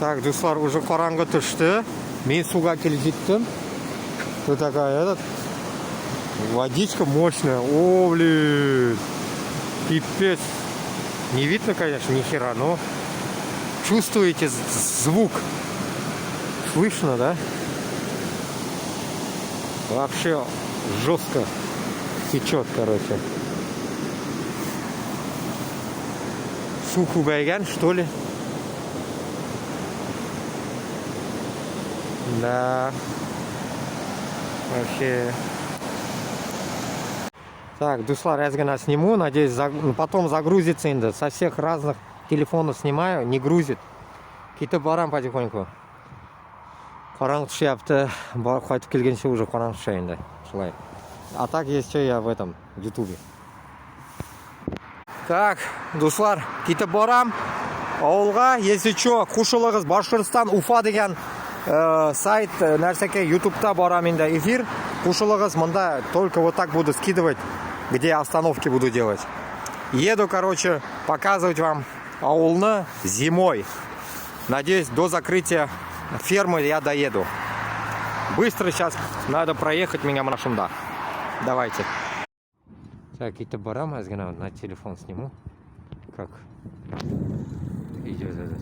Так, достар, уже қараңғы түсті. Мен суға келіп жеттім. Тут такая водичка мощная. О, блин. Пипец. Не видно, конечно, ни хера, но чувствуете звук. Слышно, да? Вообще жестко течет, короче. Сухубайган, что ли? Да. Вообще. Так, дуслар, я сгона сниму. Надеюсь, потом загрузится инда. Со всех разных телефонов снимаю, не грузит. Какие-то барам потихоньку. Қараңғы түсіпті. Қайтып келгенше уже қараңғы түсі енді. Шылай. А так есть что я в этом ютубе. Так, дуслар, кетіп барам. Ауылға, если что, Қушылығыз Башқұртстан Уфа деген сайт нәрсеке ютубта барам енді эфир. Қушылығыз мында только вот так буду скидывать, где остановки буду делать. Еду, короче, показывать вам ауылны зимой. Надеюсь, до закрытия фермы я доеду. Быстро сейчас надо проехать меня машинда. Давайте. Так, это барам, я на телефон сниму. Как идет этот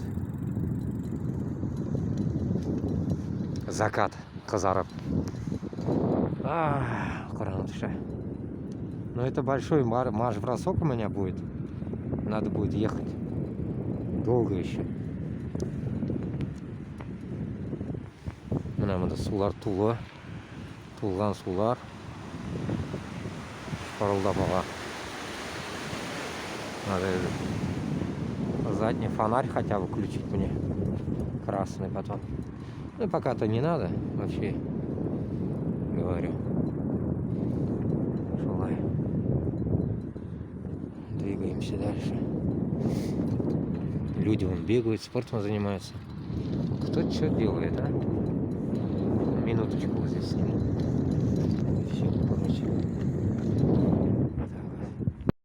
закат қызарып. Но это большой марш-бросок у меня будет. Надо будет ехать. Долго еще. Мына сулар тулған сулар парылдап аға. Надо задний фонарь хотя бы включить мне, красный потом. Ну пока-то не надо, вообще говорю. Шулай. Двигаемся дальше. Люди вон бегают, спортом занимаются. Кто что делает, а? Минуточку вот здесь сниму. Все, короче.